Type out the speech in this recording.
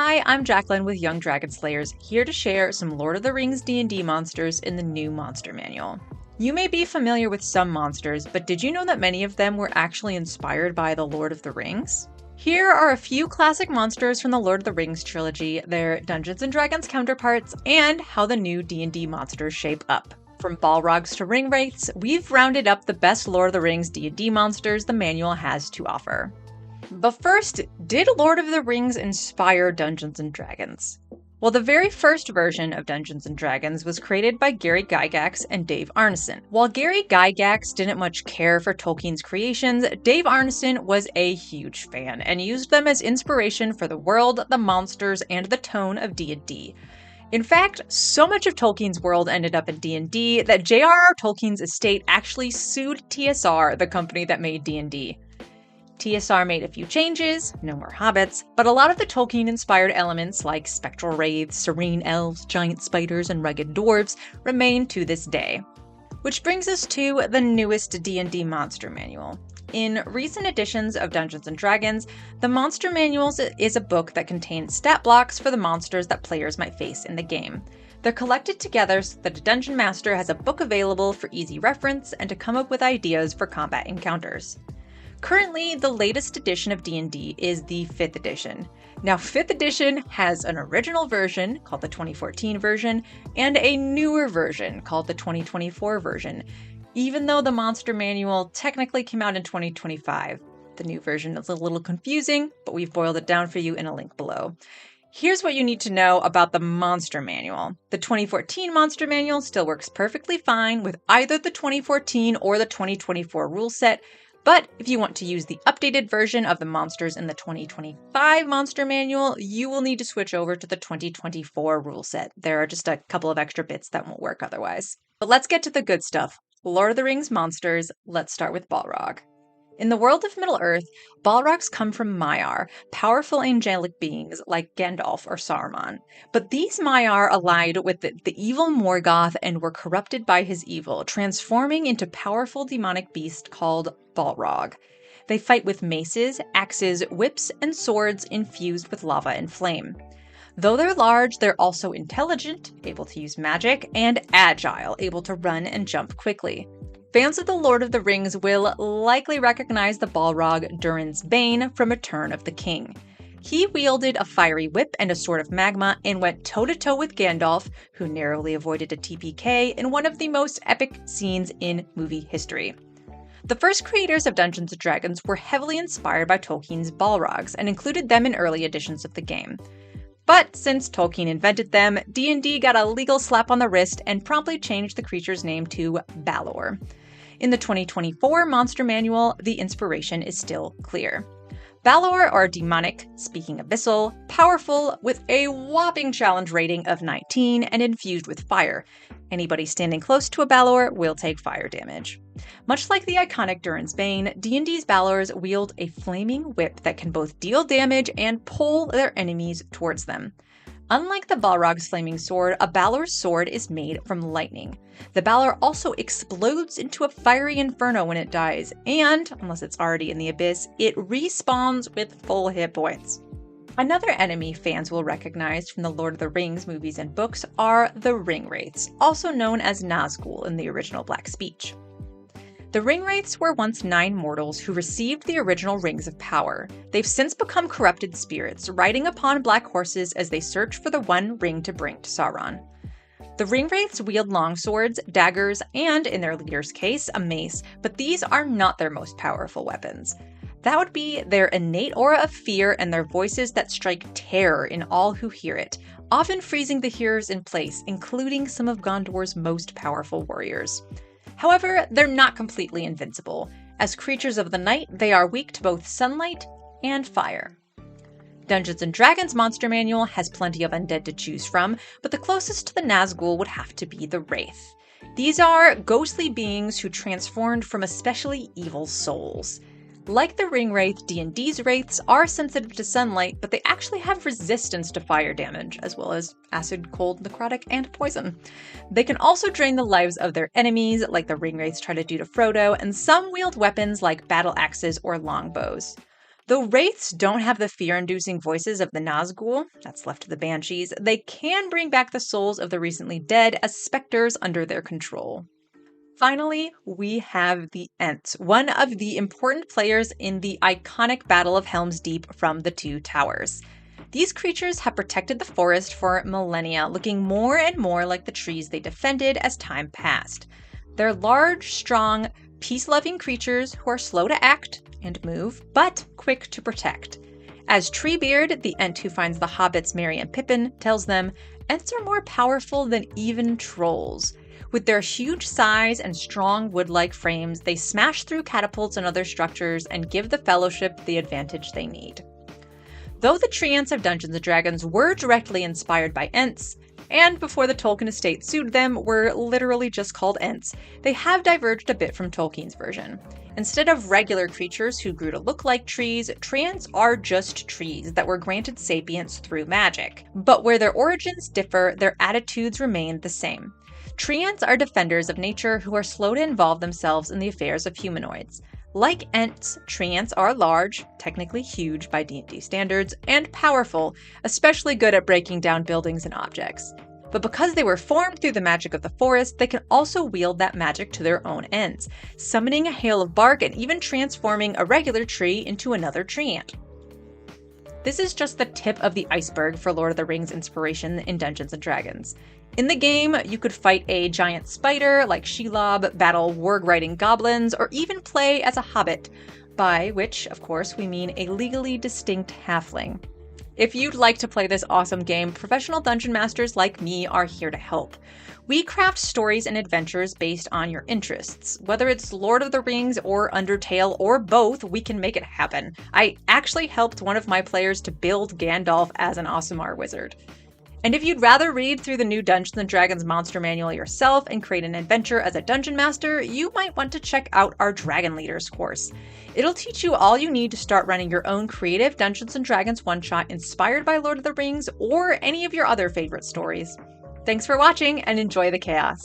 Hi, I'm Jacqueline with Young Dragon Slayers, here to share some Lord of the Rings D&D monsters in the new Monster Manual. You may be familiar with some monsters, but did you know that many of them were actually inspired by the Lord of the Rings? Here are a few classic monsters from the Lord of the Rings trilogy, their Dungeons & Dragons counterparts, and how the new D&D monsters shape up. From Balrogs to Ringwraiths, we've rounded up the best Lord of the Rings D&D monsters the manual has to offer. But first, did Lord of the Rings inspire Dungeons & Dragons? Well, the very first version of Dungeons & Dragons was created by Gary Gygax and Dave Arneson. While Gary Gygax didn't much care for Tolkien's creations, Dave Arneson was a huge fan and used them as inspiration for the world, the monsters, and the tone of D&D. In fact, so much of Tolkien's world ended up in D&D that J.R.R. Tolkien's estate actually sued TSR, the company that made D&D. TSR made a few changes, no more hobbits, but a lot of the Tolkien-inspired elements like spectral wraiths, serene elves, giant spiders, and rugged dwarves remain to this day. Which brings us to the newest D&D Monster Manual. In recent editions of Dungeons & Dragons, the Monster Manual is a book that contains stat blocks for the monsters that players might face in the game. They're collected together so that a Dungeon Master has a book available for easy reference and to come up with ideas for combat encounters. Currently, the latest edition of D&D is the 5th edition. Now, 5th edition has an original version, called the 2014 version, and a newer version, called the 2024 version, even though the Monster Manual technically came out in 2025. The new version is a little confusing, but we've boiled it down for you in a link below. Here's what you need to know about the Monster Manual. The 2014 Monster Manual still works perfectly fine with either the 2014 or the 2024 rule set, but if you want to use the updated version of the monsters in the 2025 Monster Manual, you will need to switch over to the 2024 rule set. There are just a couple of extra bits that won't work otherwise. But let's get to the good stuff. Lord of the Rings monsters, let's start with Balrog. In the world of Middle-earth, Balrogs come from Maiar, powerful angelic beings like Gandalf or Saruman. But these Maiar allied with the evil Morgoth and were corrupted by his evil, transforming into powerful demonic beasts called Balrog. They fight with maces, axes, whips, and swords infused with lava and flame. Though they're large, they're also intelligent, able to use magic, and agile, able to run and jump quickly. Fans of The Lord of the Rings will likely recognize the Balrog Durin's Bane from Return of the King. He wielded a fiery whip and a sword of magma and went toe-to-toe with Gandalf, who narrowly avoided a TPK in one of the most epic scenes in movie history. The first creators of Dungeons & Dragons were heavily inspired by Tolkien's Balrogs and included them in early editions of the game. But since Tolkien invented them, D&D got a legal slap on the wrist and promptly changed the creature's name to Balor. In the 2024 Monster Manual, the inspiration is still clear. Balor are demonic, speaking abyssal, powerful, with a whopping challenge rating of 19 and infused with fire. Anybody standing close to a Balor will take fire damage. Much like the iconic Durin's Bane, D&D's Balors wield a flaming whip that can both deal damage and pull their enemies towards them. Unlike the Balrog's flaming sword, a Balor's sword is made from lightning. The Balor also explodes into a fiery inferno when it dies, and, unless it's already in the abyss, it respawns with full hit points. Another enemy fans will recognize from the Lord of the Rings movies and books are the Ringwraiths, also known as Nazgul in the original Black Speech. The Ringwraiths were once 9 mortals who received the original Rings of Power. They've since become corrupted spirits, riding upon black horses as they search for the one ring to bring to Sauron. The Ringwraiths wield longswords, daggers, and, in their leader's case, a mace, but these are not their most powerful weapons. That would be their innate aura of fear and their voices that strike terror in all who hear it, often freezing the hearers in place, including some of Gondor's most powerful warriors. However, they're not completely invincible. As creatures of the night, they are weak to both sunlight and fire. Dungeons & Dragons Monster Manual has plenty of undead to choose from, but the closest to the Nazgul would have to be the Wraith. These are ghostly beings who transformed from especially evil souls. Like the Ringwraith, D&D's Wraiths are sensitive to sunlight, but they actually have resistance to fire damage, as well as acid, cold, necrotic, and poison. They can also drain the lives of their enemies, like the Ringwraiths try to do to Frodo, and some wield weapons like battle axes or longbows. Though wraiths don't have the fear-inducing voices of the Nazgul, that's left to the banshees, they can bring back the souls of the recently dead as specters under their control. Finally, we have the Ents, one of the important players in the iconic Battle of Helm's Deep from the Two Towers. These creatures have protected the forest for millennia, looking more and more like the trees they defended as time passed. They're large, strong, peace-loving creatures who are slow to act and move, but quick to protect. As Treebeard, the Ent who finds the hobbits Merry and Pippin, tells them, Ents are more powerful than even trolls. With their huge size and strong wood-like frames, they smash through catapults and other structures and give the Fellowship the advantage they need. Though the tree Ents of Dungeons & Dragons were directly inspired by Ents, and before the Tolkien estate sued them, were literally just called Ents, they have diverged a bit from Tolkien's version. Instead of regular creatures who grew to look like trees, tree Ents are just trees that were granted sapience through magic. But where their origins differ, their attitudes remain the same. Tree Ents are defenders of nature who are slow to involve themselves in the affairs of humanoids. Like Ents, tree Ents are large, technically huge by D&D standards, and powerful, especially good at breaking down buildings and objects. But because they were formed through the magic of the forest, they can also wield that magic to their own ends, summoning a hail of bark and even transforming a regular tree into another tree Ent. This is just the tip of the iceberg for Lord of the Rings inspiration in Dungeons & Dragons. In the game, you could fight a giant spider like Shelob, battle warg-riding goblins, or even play as a hobbit, by which, of course, we mean a legally distinct halfling. If you'd like to play this awesome game, professional dungeon masters like me are here to help. We craft stories and adventures based on your interests. Whether it's Lord of the Rings or Undertale or both, we can make it happen. I actually helped one of my players to build Gandalf as an Aasimar wizard. And if you'd rather read through the new Dungeons & Dragons Monster Manual yourself and create an adventure as a dungeon master, you might want to check out our Dragon Leaders course. It'll teach you all you need to start running your own creative Dungeons & Dragons one-shot inspired by Lord of the Rings or any of your other favorite stories. Thanks for watching and enjoy the chaos!